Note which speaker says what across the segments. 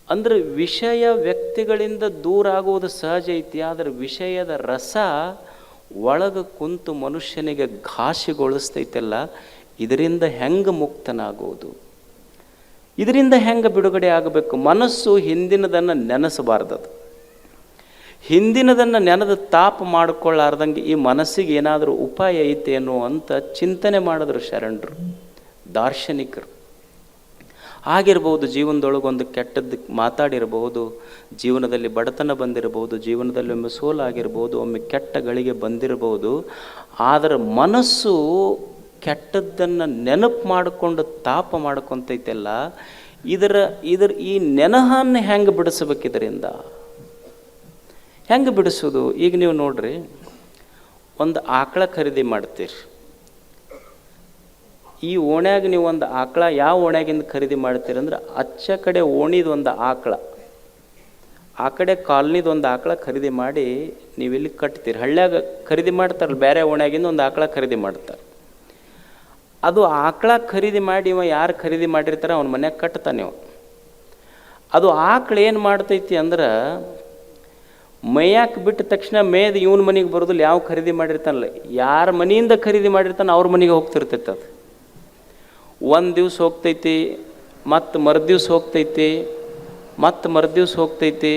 Speaker 1: ಅಂದರೆ ವಿಷಯ ವ್ಯಕ್ತಿಗಳಿಂದ ದೂರ ಆಗುವುದು ಸಹಜ ಐತಿ. ಆದರೆ ವಿಷಯದ ರಸ ಒಳಗೆ ಕುಂತು ಮನುಷ್ಯನಿಗೆ ಘಾಸಿಗೊಳಿಸ್ತೈತಲ್ಲ, ಇದರಿಂದ ಹೆಂಗೆ ಮುಕ್ತನಾಗುವುದು, ಇದರಿಂದ ಹೆಂಗೆ ಬಿಡುಗಡೆ ಆಗಬೇಕು? ಮನಸ್ಸು ಹಿಂದಿನದನ್ನು ನೆನೆಸಬಾರ್ದದು. ಹಿಂದಿನದನ್ನು ನೆನೆದು ತಾಪ ಮಾಡಿಕೊಳ್ಳಾರ್ದಂಗೆ ಈ ಮನಸ್ಸಿಗೆ ಏನಾದರೂ ಉಪಾಯ ಐತೇನೋ ಅಂತ ಚಿಂತನೆ ಮಾಡಿದ್ರು ಶರಣರು, ದಾರ್ಶನಿಕರು. ಆಗಿರ್ಬೋದು, ಜೀವನದೊಳಗೊಂದು ಕೆಟ್ಟದ್ದು ಮಾತಾಡಿರಬಹುದು, ಜೀವನದಲ್ಲಿ ಬಡತನ ಬಂದಿರಬಹುದು, ಜೀವನದಲ್ಲಿ ಒಮ್ಮೆ ಸೋಲಾಗಿರ್ಬೋದು, ಒಮ್ಮೆ ಕೆಟ್ಟ ಗಳಿಗೆ ಬಂದಿರಬಹುದು. ಆದರೆ ಮನಸ್ಸು ಕೆಟ್ಟದ್ದನ್ನು ನೆನಪು ಮಾಡಿಕೊಂಡು ತಾಪ ಮಾಡ್ಕೊತೈತೆಲ್ಲ, ಇದರ ಈ ನೆನಹನ್ನು ಹೆಂಗೆ ಬಿಡಿಸ್ಬೇಕು? ಇದರಿಂದ ಹೆಂಗೆ ಬಿಡಿಸೋದು? ಈಗ ನೀವು ನೋಡ್ರಿ, ಒಂದು ಆಕಳ ಖರೀದಿ ಮಾಡ್ತೀರಿ. ಈ ಓಣ್ಯಾಗ ನೀವು ಒಂದು ಆಕಳ ಯಾವ ಓಣ್ಯಾಗಿಂದ ಖರೀದಿ ಮಾಡ್ತೀರಿ ಅಂದ್ರೆ, ಅಚ್ಚ ಕಡೆ ಓಣಿದು ಒಂದು ಆಕಳ, ಆ ಕಡೆ ಕಾಲನಿದು ಒಂದು ಆಕಳ ಖರೀದಿ ಮಾಡಿ ನೀವಿಲ್ಲಿ ಕಟ್ತೀರಿ. ಹಳ್ಳ್ಯಾಗ ಖರೀದಿ ಮಾಡ್ತಾರಲ್ಲ, ಬೇರೆ ಓಣ್ಯಾಗಿಂದ ಒಂದು ಆಕಳ ಖರೀದಿ ಮಾಡ್ತಾರೆ. ಅದು ಆಕಳ ಖರೀದಿ ಮಾಡಿ ಇವ ಯಾರು ಖರೀದಿ ಮಾಡಿರ್ತಾರೆ ಅವನ ಮನ್ಯಾಗ ಕಟ್ತಾನೆ ನೀವು. ಅದು ಆಕಳ ಏನು ಮಾಡ್ತೈತಿ ಅಂದ್ರೆ, ಮೇಯಕ್ಕೆ ಬಿಟ್ಟ ತಕ್ಷಣ ಮೇಯ್ದು ಇವನ ಮನೆಗೆ ಬರೋದಿಲ್ಲ. ಯಾವ ಖರೀದಿ ಮಾಡಿರ್ತಾನಲ್ಲ, ಯಾರ ಮನೆಯಿಂದ ಖರೀದಿ ಮಾಡಿರ್ತಾನೆ ಅವ್ರ ಮನೆಗೆ ಹೋಗ್ತಿರ್ತೈತೆ. ಅದು ಒಂದು ದಿವ್ಸ ಹೋಗ್ತೈತಿ, ಮತ್ತು ಮರುದಿವ್ಸ ಹೋಗ್ತೈತಿ, ಮತ್ತು ಮರುದಿವ್ಸ ಹೋಗ್ತೈತಿ.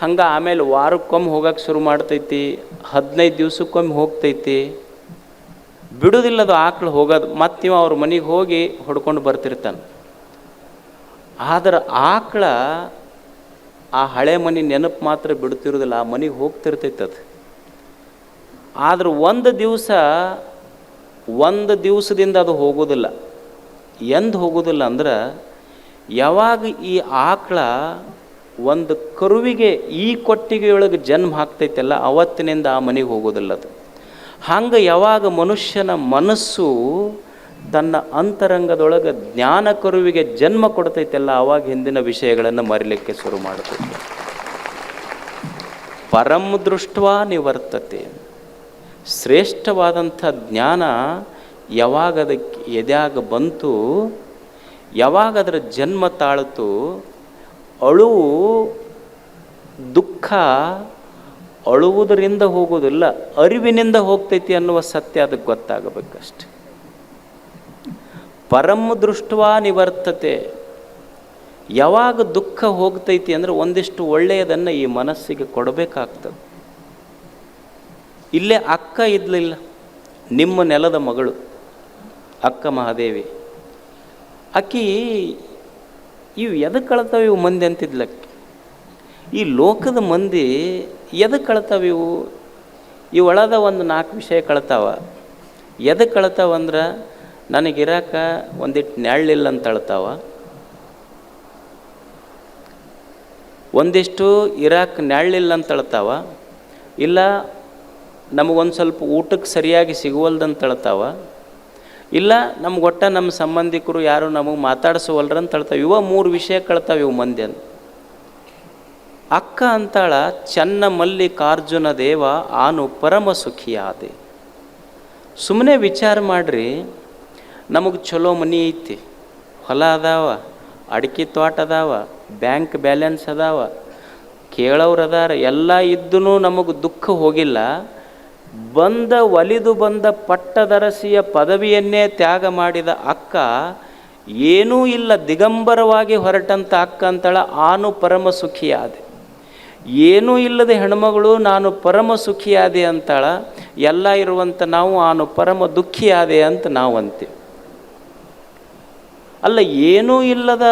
Speaker 1: ಹಂಗೆ ಆಮೇಲೆ ವಾರಕ್ಕೊಮ್ಮೆ ಹೋಗಕ್ಕೆ ಶುರು ಮಾಡ್ತೈತಿ, 15 ದಿವ್ಸಕ್ಕೊಮ್ಮೆ ಹೋಗ್ತೈತಿ. ಬಿಡೋದಿಲ್ಲದು ಆಕಳು ಹೋಗೋದು. ಮತ್ತು ಇವ ಅವ್ರ ಮನೆಗೆ ಹೋಗಿ ಹೊಡ್ಕೊಂಡು ಬರ್ತಿರ್ತಾನೆ. ಆದ್ರೆ ಆಕಳ ಆ ಹಳೆ ಮನೆ ನೆನಪು ಮಾತ್ರ ಬಿಡ್ತಿರೋದಿಲ್ಲ, ಆ ಮನೆಗೆ ಹೋಗ್ತಿರ್ತೈತೆ ಅದು. ಆದ್ರೆ ಒಂದು ದಿವಸದಿಂದ ಅದು ಹೋಗೋದಿಲ್ಲ. ಎಂದು ಹೋಗೋದಿಲ್ಲ ಅಂದ್ರೆ, ಯಾವಾಗ ಈ ಆಕಳ ಒಂದು ಕರುವಿಗೆ ಈ ಕೊಟ್ಟಿಗೆಯೊಳಗೆ ಜನ್ಮ ಹಾಕ್ತೈತೆಲ್ಲ, ಅವತ್ತಿನಿಂದ ಆ ಮನೆಗೆ ಹೋಗೋದಿಲ್ಲ ಅದು. ಹಂಗೆ ಯಾವಾಗ ಮನುಷ್ಯನ ಮನಸ್ಸು ತನ್ನ ಅಂತರಂಗದೊಳಗೆ ಜ್ಞಾನ ಕರುವಿಗೆ ಜನ್ಮ ಕೊಡ್ತೈತೆಲ್ಲ, ಆವಾಗ ಹಿಂದಿನ ವಿಷಯಗಳನ್ನು ಮರಿಲಿಕ್ಕೆ ಶುರು ಮಾಡ್ತೈತೆ. ಪರಂ ದೃಷ್ಟ್ವಾ ನಿವರ್ತತೆ. ಶ್ರೇಷ್ಠವಾದಂಥ ಜ್ಞಾನ ಯಾವಾಗ ಅದಕ್ಕೆ ಎದ್ಯಾಗ ಬಂತು, ಯಾವಾಗ ಅದರ ಜನ್ಮ ತಾಳಿತು, ಅಳುವು ದುಃಖ ಅಳುವುದರಿಂದ ಹೋಗೋದಿಲ್ಲ, ಅರಿವಿನಿಂದ ಹೋಗ್ತೈತಿ ಅನ್ನುವ ಸತ್ಯ ಅದಕ್ಕೆ ಗೊತ್ತಾಗಬೇಕಷ್ಟೆ. ಪರಂ ದೃಷ್ಟ್ವಾ ನಿವರ್ತತೆ. ಯಾವಾಗ ದುಃಖ ಹೋಗ್ತೈತಿ ಅಂದರೆ, ಒಂದಿಷ್ಟು ಒಳ್ಳೆಯದನ್ನು ಈ ಮನಸ್ಸಿಗೆ ಕೊಡಬೇಕಾಗ್ತದೆ. ಇಲ್ಲೇ ಅಕ್ಕ ಇದ್ಲಿಲ್ಲ, ನಿಮ್ಮ ನೆಲದ ಮಗಳು ಅಕ್ಕ ಮಹಾದೇವಿ. ಅಕ್ಕಿ ಇವು ಎದಕ್ಕೆ ಕಳ್ತಾವೆ ಇವು ಮಂದಿ ಅಂತಿದ್ಲಕ್ಕೆ. ಈ ಲೋಕದ ಮಂದಿ ಎದಕ್ಕೆ ಕಳ್ತಾವೆ ಇವು? ಒಳದ ಒಂದು 4 ವಿಷಯ ಕಳ್ತಾವ. ಎದಕ್ಕೆ ಕಳ್ತಾವಂದ್ರೆ, ನನಗಿರಾಕ ಒಂದಿಟ್ಟು ನೆರಳಿಲ್ಲ ಅಂತ ಅಳ್ತಾವ, ಒಂದಿಷ್ಟು ಇರಾಕ ನೆರಳಿಲ್ಲ ಅಂತ ಅಳ್ತಾವ, ಇಲ್ಲ ನಮಗೊಂದು ಸ್ವಲ್ಪ ಊಟಕ್ಕೆ ಸರಿಯಾಗಿ ಸಿಗುವಲ್ದಂತ ಅಳ್ತಾವ, ಇಲ್ಲ ನಮ್ಗೆ ಒಟ್ಟ ನಮ್ಮ ಸಂಬಂಧಿಕರು ಯಾರು ನಮಗೆ ಮಾತಾಡಿಸುವಲ್ರಂತ ಅಳ್ತಾವೆ. 3 ವಿಷಯ ಕಳ್ತಾವೆ ಇವು ಮಂದಿ ಅಂತ. ಅಕ್ಕ ಅಂತಾಳ, ಚನ್ನ ಮಲ್ಲಿಕಾರ್ಜುನ ದೇವ ಆನು ಪರಮ ಸುಖಿಯಾದೆ. ಸುಮ್ಮನೆ ವಿಚಾರ ಮಾಡ್ರಿ, ನಮಗೆ ಚಲೋ ಮನೆ ಐತಿ, ಹೊಲ ಅದಾವ, ಅಡಿಕೆ ತೋಟ ಅದಾವ, ಬ್ಯಾಂಕ್ ಬ್ಯಾಲೆನ್ಸ್ ಅದಾವ, ಕೇಳೋರು ಅದಾರ, ಎಲ್ಲ ಇದ್ದೂ ನಮಗೆ ದುಃಖ ಹೋಗಿಲ್ಲ. ಒಲಿದು ಬಂದ ಪಟ್ಟದರಸಿಯ ಪದವಿಯನ್ನೇ ತ್ಯಾಗ ಮಾಡಿದ ಅಕ್ಕ, ಏನೂ ಇಲ್ಲ ದಿಗಂಬರವಾಗಿ ಹೊರಟಂಥ ಅಕ್ಕ ಅಂತಾಳ, ಆನು ಪರಮ ಸುಖಿಯಾದೆ. ಏನೂ ಇಲ್ಲದೆ ಹೆಣ್ಮಗಳು ನಾನು ಪರಮ ಸುಖಿಯಾದೆ ಅಂತಾಳ. ಎಲ್ಲ ಇರುವಂಥ ನಾವು ಆನು ಪರಮ ದುಃಖಿಯಾದೆ ಅಂತ ನಾವು ಅಂತೀವಿ. ಅಲ್ಲ, ಏನೂ ಇಲ್ಲದ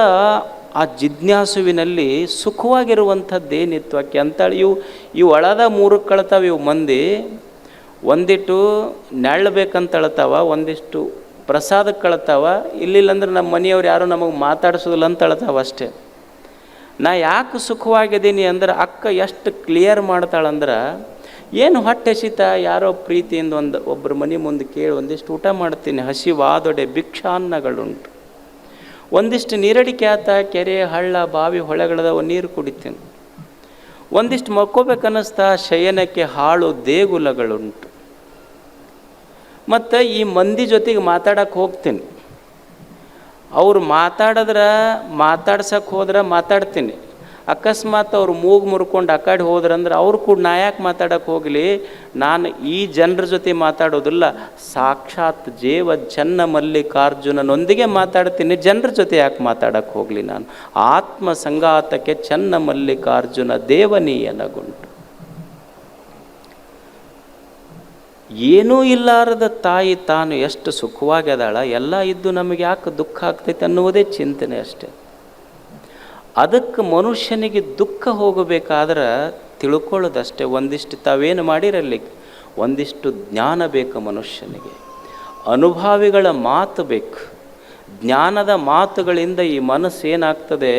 Speaker 1: ಆ ಜಿಜ್ಞಾಸುವಿನಲ್ಲಿ ಸುಖವಾಗಿರುವಂಥದ್ದೇನಿತ್ತು ಆಕೆ ಅಂತಾಳೆ. ಇವು ಒಳದ 3 ಕಳ್ತಾವೆ ಇವು ಮಂದಿ. ಒಂದಿಟ್ಟು ನೆರಳಬೇಕಂತ ಅಳ್ತಾವ, ಒಂದಿಷ್ಟು ಪ್ರಸಾದಕ್ಕೆ ಕಳ್ತಾವ, ಇಲ್ಲಿಲ್ಲಂದ್ರೆ ನಮ್ಮ ಮನೆಯವ್ರು ಯಾರು ನಮಗೆ ಮಾತಾಡಿಸೋದಿಲ್ಲ ಅಂತ ಅಳ್ತಾವ ಅಷ್ಟೇ. ನಾ ಯಾಕೆ ಸುಖವಾಗಿದ್ದೀನಿ ಅಂದ್ರೆ, ಅಕ್ಕ ಎಷ್ಟು ಕ್ಲಿಯರ್ ಮಾಡ್ತಾಳಂದ್ರೆ, ಏನು ಹೊಟ್ಟೆ ಹಸಿತ ಯಾರೋ ಪ್ರೀತಿಯಿಂದ ಒಬ್ಬರ ಮನೆ ಮುಂದೆ ಕೇಳಿ ಒಂದಿಷ್ಟು ಊಟ ಮಾಡ್ತೀನಿ, ಹಸಿವಾದೊಡೆ ಭಿಕ್ಷಾನ್ನಗಳುಂಟು, ಒಂದಿಷ್ಟು ನೀರಡಿಕೆ ಆತ, ಕೆರೆ ಹಳ್ಳ ಬಾವಿ ಹೊಳೆಗಳದವ ನೀರು ಕುಡಿತೀನಿ, ಒಂದಿಷ್ಟು ಮಕ್ಕೋಬೇಕನ್ನಿಸ್ತಾ ಶಯನಕ್ಕೆ ಹಾಳು ದೇಗುಲಗಳುಂಟು. ಮತ್ತು ಈ ಮಂದಿ ಜೊತೆಗೆ ಮಾತಾಡಕ್ಕೆ ಹೋಗ್ತೀನಿ, ಅವ್ರು ಮಾತಾಡ್ಸಕ್ಕೆ ಹೋದ್ರೆ ಮಾತಾಡ್ತೀನಿ, ಅಕಸ್ಮಾತ್ ಅವ್ರು ಮೂಗು ಮುರ್ಕೊಂಡು ಆ ಕಡೆ ಹೋದ್ರಂದ್ರೆ ಅವ್ರು ಕೂಡ ನಾ ಯಾಕೆ ಮಾತಾಡೋಕ್ಕೆ ಹೋಗಲಿ, ನಾನು ಈ ಜನರ ಜೊತೆ ಮಾತಾಡೋದಿಲ್ಲ, ಸಾಕ್ಷಾತ್ ಜೇವ ಚನ್ನ ಮಲ್ಲಿಕಾರ್ಜುನನೊಂದಿಗೆ ಮಾತಾಡ್ತೀನಿ, ಜನರ ಜೊತೆ ಯಾಕೆ ಮಾತಾಡೋಕ್ಕೆ ಹೋಗಲಿ, ನಾನು ಆತ್ಮ ಸಂಗಾತಕ್ಕೆ ಚನ್ನ ಮಲ್ಲಿಕಾರ್ಜುನ ದೇವನೀಯನಗುಂಟು. ಏನೂ ಇಲ್ಲಾರದ ತಾಯಿ ತಾನು ಎಷ್ಟು ಸುಖವಾಗ್ಯದಾಳ, ಎಲ್ಲ ಇದ್ದು ನಮಗೆ ಯಾಕೆ ದುಃಖ ಆಗ್ತೈತೆ ಅನ್ನುವುದೇ ಚಿಂತನೆ ಅಷ್ಟೆ. ಅದಕ್ಕೆ ಮನುಷ್ಯನಿಗೆ ದುಃಖ ಹೋಗಬೇಕಾದ್ರೆ ತಿಳ್ಕೊಳ್ಳೋದಷ್ಟೇ, ಒಂದಿಷ್ಟು ತಾವೇನು ಮಾಡಿರಲ್ಲಿ, ಒಂದಿಷ್ಟು ಜ್ಞಾನ ಬೇಕು ಮನುಷ್ಯನಿಗೆ, ಅನುಭಾವಿಗಳ ಮಾತು ಬೇಕು. ಜ್ಞಾನದ ಮಾತುಗಳಿಂದ ಈ ಮನಸ್ಸು ಏನಾಗ್ತದೆ,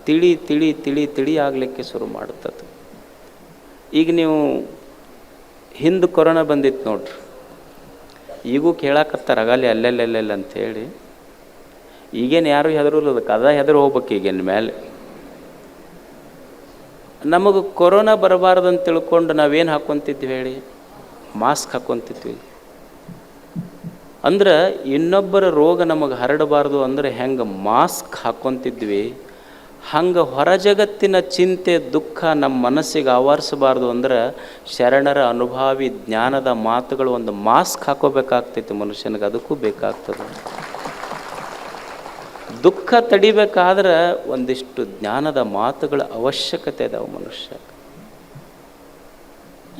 Speaker 1: ತಿಳಿ ತಿಳಿ ತಿಳಿ ತಿಳಿ ಆಗಲಿಕ್ಕೆ ಶುರು ಮಾಡುತ್ತದೆ. ಈಗ ನೀವು ಹಿಂದೆ ಕೊರೋನಾ ಬಂದಿತ್ತು ನೋಡ್ರಿ, ಈಗೂ ಕೇಳಾಕತ್ತಾರ ಆಗಲಿ ಅಲ್ಲೆಲ್ಲೆಲ್ಲೆಲ್ಲ ಅಂಥೇಳಿ. ಈಗೇನು ಯಾರು ಹೆದರೋದಕ್ಕೆ ಅದ ಹೆದರು ಹೋಗ್ಬೇಕು ಈಗೇನು ಮೇಲೆ. ನಮಗೆ ಕೊರೋನಾ ಬರಬಾರ್ದು ಅಂತ ತಿಳ್ಕೊಂಡು ನಾವೇನು ಹಾಕ್ಕೊತಿದ್ವಿ ಹೇಳಿ, ಮಾಸ್ಕ್ ಹಾಕ್ಕೊತಿದ್ವಿ. ಅಂದ್ರೆ ಇನ್ನೊಬ್ಬರ ರೋಗ ನಮಗೆ ಹರಡಬಾರ್ದು ಅಂದರೆ ಹೆಂಗೆ ಮಾಸ್ಕ್ ಹಾಕ್ಕೊತಿದ್ವಿ, ಹಂಗೆ ಹೊರ ಜಗತ್ತಿನ ಚಿಂತೆ ದುಃಖ ನಮ್ಮ ಮನಸ್ಸಿಗೆ ಆವರಿಸಬಾರ್ದು ಅಂದ್ರೆ ಶರಣರ ಅನುಭಾವಿ ಜ್ಞಾನದ ಮಾತುಗಳು ಒಂದು ಮಾಸ್ಕ್ ಹಾಕೋಬೇಕಾಗ್ತೈತಿ ಮನುಷ್ಯನಿಗೆ, ಅದಕ್ಕೂ ಬೇಕಾಗ್ತದೆ. ದುಃಖ ತಡಿಬೇಕಾದ್ರೆ ಒಂದಿಷ್ಟು ಜ್ಞಾನದ ಮಾತುಗಳ ಅವಶ್ಯಕತೆ ಇದಾವೆ ಮನುಷ್ಯ.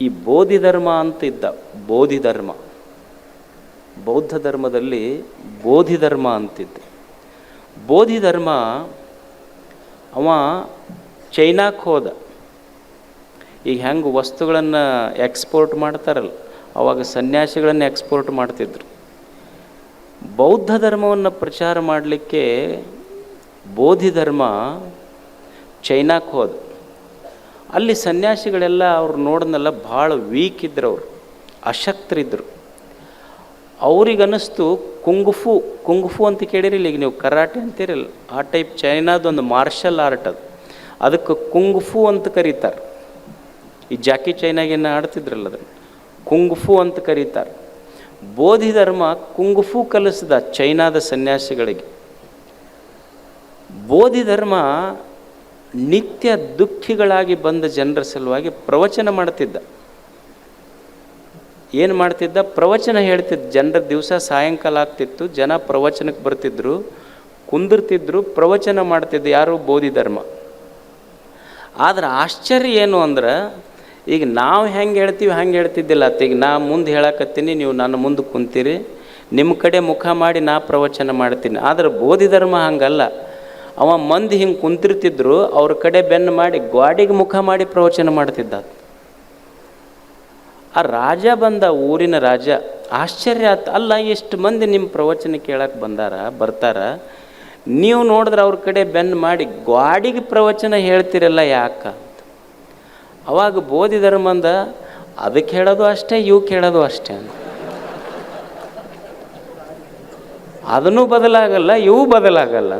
Speaker 1: ಈ ಬೋಧಿ ಧರ್ಮ ಅಂತ ಇದ್ದ, ಬೋಧಿ ಧರ್ಮ, ಬೌದ್ಧ ಧರ್ಮದಲ್ಲಿ ಬೋಧಿ ಧರ್ಮ ಅಂತಿದ್ದ. ಬೋಧಿ ಧರ್ಮ ಅವ ಚೈನಾಕ್ಕೆ ಹೋದ. ಈಗ ಹೆಂಗೆ ವಸ್ತುಗಳನ್ನು ಎಕ್ಸ್ಪೋರ್ಟ್ ಮಾಡ್ತಾರಲ್ಲ, ಅವಾಗ ಸನ್ಯಾಸಿಗಳನ್ನು ಎಕ್ಸ್ಪೋರ್ಟ್ ಮಾಡ್ತಿದ್ರು. ಬೌದ್ಧ ಧರ್ಮವನ್ನು ಪ್ರಚಾರ ಮಾಡಲಿಕ್ಕೆ ಬೋಧಿ ಧರ್ಮ ಚೈನಾಕ್ಕೆ ಹೋದ. ಅಲ್ಲಿ ಸನ್ಯಾಸಿಗಳೆಲ್ಲ ಅವ್ರು ನೋಡಿದ್ನೆಲ್ಲ ಭಾಳ ವೀಕ್ ಇದ್ರು, ಅವರು ಅಶಕ್ತರಿದ್ದರು. ಅವ್ರಿಗನ್ನಿಸ್ತು ಕುಂಗ್ಫು ಅಂತ ಕೇಳಿರಿಲ್ಲ, ಈಗ ನೀವು ಕರಾಟೆ ಅಂತೀರಲ್ಲ ಆ ಟೈಪ್, ಚೈನಾದೊಂದು ಮಾರ್ಷಲ್ ಆರ್ಟ್ ಅದು, ಅದಕ್ಕೆ ಕುಂಗ್ಫು ಅಂತ ಕರೀತಾರೆ. ಈ ಜಾಕಿ ಚೈನಾಗೇನು ಆಡ್ತಿದ್ರಲ್ಲ ಅದನ್ನು ಕುಂಗ್ಫು ಅಂತ ಕರೀತಾರೆ. ಬೋಧಿ ಧರ್ಮ ಕುಂಗ್ಫು ಕಲಿಸಿದ ಚೈನಾದ ಸನ್ಯಾಸಿಗಳಿಗೆ. ಬೋಧಿ ಧರ್ಮ ನಿತ್ಯ ದುಃಖಿಗಳಾಗಿ ಬಂದ ಜನರ ಸಲುವಾಗಿ ಪ್ರವಚನ ಮಾಡ್ತಿದ್ದ. ಏನು ಮಾಡ್ತಿದ್ದ, ಪ್ರವಚನ ಹೇಳ್ತಿದ್ದ. ಜನರ ದಿವಸ ಸಾಯಂಕಾಲ ಆಗ್ತಿತ್ತು, ಜನ ಪ್ರವಚನಕ್ಕೆ ಬರ್ತಿದ್ರು, ಕುಂದಿರ್ತಿದ್ರು, ಪ್ರವಚನ ಮಾಡ್ತಿದ್ದ. ಯಾರು, ಬೋಧಿ ಧರ್ಮ. ಆದ್ರೆ ಆಶ್ಚರ್ಯ ಏನು ಅಂದ್ರೆ, ಈಗ ನಾವು ಹೆಂಗೆ ಹೇಳ್ತೀವಿ ಹಂಗೆ ಹೇಳ್ತಿದ್ದಿಲ್ಲ. ಈಗ ನಾ ಮುಂದೆ ಹೇಳಕತ್ತೀನಿ, ನೀವು ನನ್ನ ಮುಂದೆ ಕುಂತೀರಿ, ನಿಮ್ಮ ಕಡೆ ಮುಖ ಮಾಡಿ ನಾ ಪ್ರವಚನ ಮಾಡ್ತೀನಿ. ಆದರೆ ಬೋಧಿ ಧರ್ಮ ಹಂಗಲ್ಲ. ಅವ ಮಂದಿ ಹಿಂಗೆ ಕುಂತಿರ್ತಿದ್ರು, ಅವ್ರ ಕಡೆ ಬೆನ್ನು ಮಾಡಿ ಗಾಡಿಗೆ ಮುಖ ಮಾಡಿ ಪ್ರವಚನ ಮಾಡ್ತಿದ್ದ. ಆ ರಾಜ ಬಂದ, ಊರಿನ ರಾಜ. ಆಶ್ಚರ್ಯ ಆಯ್ತು, ಅಲ್ಲ ಎಷ್ಟು ಮಂದಿ ನಿಮ್ಮ ಪ್ರವಚನ ಕೇಳಕ್ಕೆ ಬರ್ತಾರ, ನೀವು ನೋಡಿದ್ರೆ ಅವ್ರ ಕಡೆ ಬೆನ್ನು ಮಾಡಿ ಗಾಡಿಗೆ ಪ್ರವಚನ ಹೇಳ್ತಿರಲ್ಲ ಯಾಕ? ಅವಾಗ ಬೋಧಿ ಧರ್ಮಂದ, ಅದಕ್ಕೆ ಹೇಳೋದು ಅಷ್ಟೇ, ಇವಕ್ಕೆ ಹೇಳೋದು ಅಷ್ಟೇ ಅಂತ. ಅದನ್ನೂ ಬದಲಾಗಲ್ಲ, ಇವು ಬದಲಾಗಲ್ಲ.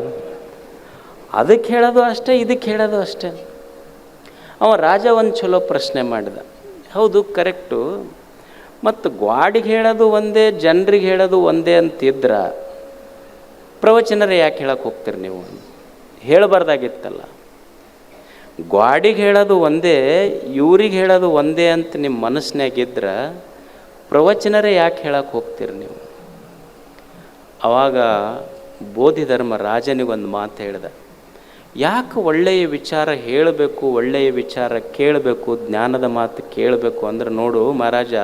Speaker 1: ಅದಕ್ಕೆ ಹೇಳೋದು ಅಷ್ಟೇ, ಇದಕ್ಕೆ ಹೇಳೋದು ಅಷ್ಟೇ. ಅವ ರಾಜ ಒಂದು ಚಲೋ ಪ್ರಶ್ನೆ ಮಾಡಿದ. ಹೌದು, ಕರೆಕ್ಟು. ಮತ್ತು ಗಾಡಿಗೆ ಹೇಳೋದು ಒಂದೇ, ಜನರಿಗೆ ಹೇಳೋದು ಒಂದೇ ಅಂತಿದ್ರ ಪ್ರವಚನರೇ ಯಾಕೆ ಹೇಳಕ್ಕೆ ಹೋಗ್ತೀರಿ ನೀವು? ಹೇಳಬಾರ್ದಾಗಿತ್ತಲ್ಲ. ಗಾಡಿಗೆ ಹೇಳೋದು ಒಂದೇ, ಇವ್ರಿಗೆ ಹೇಳೋದು ಒಂದೇ ಅಂತ ನಿಮ್ಮ ಮನಸ್ಸಿನಾಗಿದ್ರೆ ಪ್ರವಚನರೇ ಯಾಕೆ ಹೇಳಕ್ಕೆ ಹೋಗ್ತೀರಿ ನೀವು? ಆವಾಗ ಬೋಧಿ ಧರ್ಮ ರಾಜನಿಗೊಂದು ಮಾತು ಹೇಳ್ದ. ಯಾಕೆ ಒಳ್ಳೆಯ ವಿಚಾರ ಹೇಳಬೇಕು, ಒಳ್ಳೆಯ ವಿಚಾರ ಕೇಳಬೇಕು, ಜ್ಞಾನದ ಮಾತು ಕೇಳಬೇಕು ಅಂದ್ರೆ, ನೋಡು ಮಹಾರಾಜ,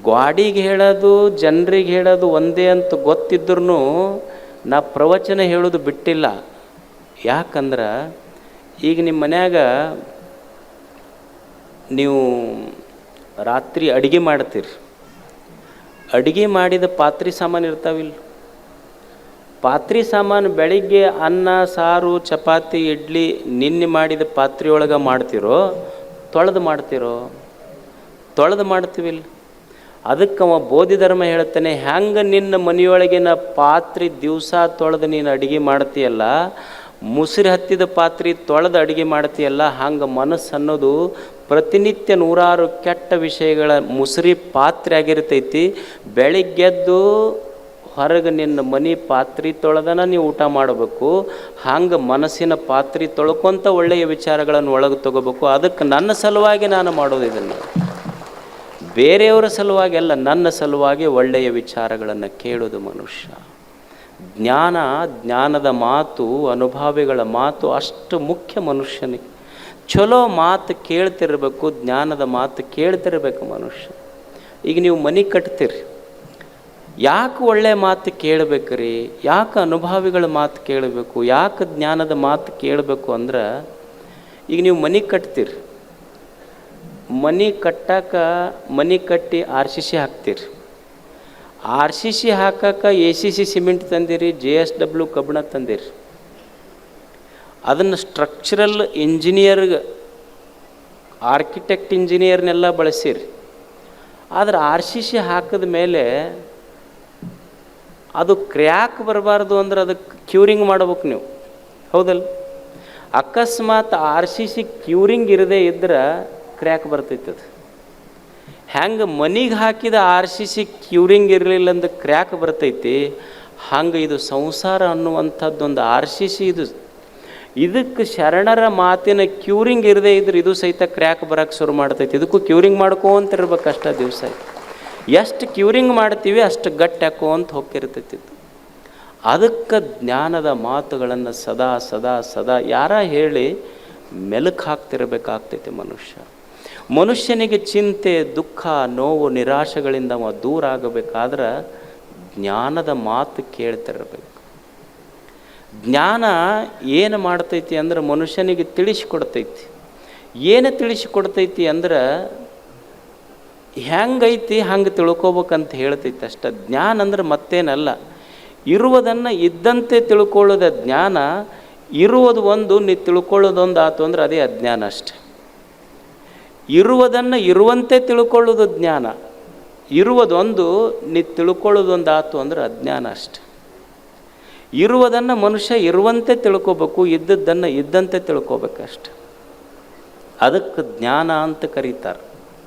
Speaker 1: ಗಾಡಿಗೆ ಹೇಳೋದು ಜನರಿಗೆ ಹೇಳೋದು ಒಂದೇ ಅಂತ ಗೊತ್ತಿದ್ರೂ ನಾ ಪ್ರವಚನ ಹೇಳೋದು ಬಿಟ್ಟಿಲ್ಲ. ಯಾಕಂದ್ರೆ ಈಗ ನಿಮ್ಮ ಮನ್ಯಾಗ ನೀವು ರಾತ್ರಿ ಅಡುಗೆ ಮಾಡ್ತೀರಿ, ಅಡುಗೆ ಮಾಡಿದ ಪಾತ್ರೆ ಸಾಮಾನು ಇರ್ತಾವಿಲ್ಲ, ಪಾತ್ರೆ ಸಾಮಾನು ಬೆಳಿಗ್ಗೆ ಅನ್ನ ಸಾರು ಚಪಾತಿ ಇಡ್ಲಿ ನಿನ್ನೆ ಮಾಡಿದ ಪಾತ್ರೆಯೊಳಗೆ ಮಾಡ್ತಿರೋ ತೊಳೆದು ಮಾಡ್ತಿರೋ? ತೊಳೆದು ಮಾಡ್ತೀವಿಲ್ಲ. ಅದಕ್ಕೆ ಅವ ಬೋಧಿ ಧರ್ಮ ಹೇಳ್ತಾನೆ, ಹೆಂಗೆ ನಿನ್ನ ಮನೆಯೊಳಗಿನ ಪಾತ್ರೆ ದಿವಸ ತೊಳೆದು ನೀನು ಅಡುಗೆ ಮಾಡ್ತೀಯಲ್ಲ, ಮುಸುರಿ ಹತ್ತಿದ ಪಾತ್ರೆ ತೊಳೆದು ಅಡುಗೆ ಮಾಡ್ತೀಯಲ್ಲ, ಹಂಗೆ ಮನಸ್ಸು ಅನ್ನೋದು ಪ್ರತಿನಿತ್ಯ ನೂರಾರು ಕೆಟ್ಟ ವಿಷಯಗಳ ಮುಸುರಿ ಪಾತ್ರೆ ಆಗಿರ್ತೈತಿ. ಬೆಳಿಗ್ಗೆದ್ದು ಹೊರಗೆ ನಿನ್ನ ಮನೆ ಪಾತ್ರೆ ತೊಳೆದನ ನೀವು ಊಟ ಮಾಡಬೇಕು. ಹಂಗೆ ಮನಸ್ಸಿನ ಪಾತ್ರೆ ತೊಳ್ಕೊಂತ ಒಳ್ಳೆಯ ವಿಚಾರಗಳನ್ನು ಒಳಗೆ ತಗೋಬೇಕು. ಅದಕ್ಕೆ ನನ್ನ ಸಲುವಾಗಿ ನಾನು ಮಾಡೋದು ಇದನ್ನು, ಬೇರೆಯವರ ಸಲುವಾಗಿ ಅಲ್ಲ, ನನ್ನ ಸಲುವಾಗಿ ಒಳ್ಳೆಯ ವಿಚಾರಗಳನ್ನು ಕೇಳೋದು ಮನುಷ್ಯ. ಜ್ಞಾನದ ಮಾತು, ಅನುಭಾವಿಗಳ ಮಾತು ಅಷ್ಟು ಮುಖ್ಯ ಮನುಷ್ಯನಿಗೆ. ಚಲೋ ಮಾತು ಕೇಳ್ತಿರ್ಬೇಕು, ಜ್ಞಾನದ ಮಾತು ಕೇಳ್ತಿರ್ಬೇಕು ಮನುಷ್ಯ. ಈಗ ನೀವು ಮನೆ ಕಟ್ತೀರಿ, ಯಾಕೆ ಒಳ್ಳೆಯ ಮಾತು ಕೇಳಬೇಕ್ರಿ, ಯಾಕೆ ಅನುಭಾವಿಗಳ ಮಾತು ಕೇಳಬೇಕು, ಯಾಕೆ ಜ್ಞಾನದ ಮಾತು ಕೇಳಬೇಕು ಅಂದ್ರೆ, ಈಗ ನೀವು ಮನೆ ಕಟ್ತೀರಿ, ಮನೆ ಕಟ್ಟಿ RCC ಹಾಕ್ತೀರಿ. RCC ಹಾಕಕ್ಕೆ ACC ಸಿಮೆಂಟ್ ತಂದಿರಿ, JSW ಕಬ್ಬಣ ತಂದಿರಿ. ಅದನ್ನು ಸ್ಟ್ರಕ್ಚರಲ್ ಆರ್ಕಿಟೆಕ್ಟ್ ಇಂಜಿನಿಯರ್ನೆಲ್ಲ ಬಳಸಿರಿ. ಆದರೆ RCC ಹಾಕಿದ ಮೇಲೆ ಅದು ಕ್ರ್ಯಾಕ್ ಬರಬಾರ್ದು ಅಂದ್ರೆ ಅದಕ್ಕೆ ಕ್ಯೂರಿಂಗ್ ಮಾಡ್ಬೇಕು ನೀವು, ಹೌದಲ್ಲ? ಅಕಸ್ಮಾತ್ RCC ಕ್ಯೂರಿಂಗ್ ಇರದೇ ಇದ್ರೆ ಕ್ರ್ಯಾಕ್ ಬರ್ತೈತೆ. ಅದು ಹೆಂಗೆ ಮನೆಗೆ ಹಾಕಿದ RCC ಕ್ಯೂರಿಂಗ್ ಇರಲಿಲ್ಲ ಅಂದ್ರೆ ಕ್ರ್ಯಾಕ್ ಬರ್ತೈತಿ, ಹಂಗೆ ಇದು ಸಂಸಾರ ಅನ್ನುವಂಥದ್ದೊಂದು RCC ಇದಕ್ಕೆ ಶರಣರ ಮಾತಿನ ಕ್ಯೂರಿಂಗ್ ಇರದೇ ಇದ್ರೆ ಇದು ಸಹಿತ ಕ್ರ್ಯಾಕ್ ಬರೋಕ್ಕೆ ಶುರು ಮಾಡ್ತೈತಿ. ಇದಕ್ಕೂ ಕ್ಯೂರಿಂಗ್ ಮಾಡ್ಕೊಂತಿರ್ಬೇಕು ಅಷ್ಟ ದಿವಸ. ಎಷ್ಟು ಕ್ಯೂರಿಂಗ್ ಮಾಡ್ತೀವಿ ಅಷ್ಟು ಗಟ್ಟಿ ಹಾಕೋಂತ ಹೋಗಿರ್ತೈತಿ. ಅದಕ್ಕೆ ಜ್ಞಾನದ ಮಾತುಗಳನ್ನು ಸದಾ ಸದಾ ಸದಾ ಯಾರ ಹೇಳಿ ಮೆಲುಕು ಹಾಕ್ತಿರ್ಬೇಕಾಗ್ತೈತಿ ಮನುಷ್ಯನಿಗೆ ಚಿಂತೆ, ದುಃಖ, ನೋವು, ನಿರಾಶೆಗಳಿಂದ ದೂರ ಆಗಬೇಕಾದ್ರೆ ಜ್ಞಾನದ ಮಾತು ಕೇಳ್ತಿರ್ಬೇಕು. ಜ್ಞಾನ ಏನು ಮಾಡ್ತೈತಿ ಅಂದ್ರೆ ಮನುಷ್ಯನಿಗೆ ತಿಳಿಸಿಕೊಡ್ತೈತಿ. ಏನು ತಿಳಿಸಿಕೊಡ್ತೈತಿ ಅಂದ್ರೆ ಹೆಂಗೈತಿ ಹಂಗೆ ತಿಳ್ಕೊಬೇಕಂತ ಹೇಳ್ತೈತಿ ಅಷ್ಟ. ಜ್ಞಾನ ಅಂದ್ರೆ ಮತ್ತೇನಲ್ಲ, ಇರುವುದನ್ನು ಇದ್ದಂತೆ ತಿಳ್ಕೊಳ್ಳೋದ ಜ್ಞಾನ. ಇರುವುದು ಒಂದು, ನೀ ತಿಳ್ಕೊಳ್ಳೋದೊಂದು ಆತು ಅಂದ್ರೆ ಅದೇ ಅಜ್ಞಾನ ಅಷ್ಟೆ. ಇರುವುದನ್ನು ಇರುವಂತೆ ತಿಳ್ಕೊಳ್ಳೋದು ಜ್ಞಾನ. ಇರುವುದೊಂದು, ನೀ ತಿಳ್ಕೊಳ್ಳೋದೊಂದು ಆತು ಅಂದ್ರೆ ಅಜ್ಞಾನ ಅಷ್ಟೆ. ಇರುವುದನ್ನು ಮನುಷ್ಯ ಇರುವಂತೆ ತಿಳ್ಕೊಬೇಕು, ಇದ್ದದ್ದನ್ನು ಇದ್ದಂತೆ ತಿಳ್ಕೊಬೇಕಷ್ಟೆ. ಅದಕ್ಕೆ ಜ್ಞಾನ ಅಂತ ಕರೀತಾರೆ.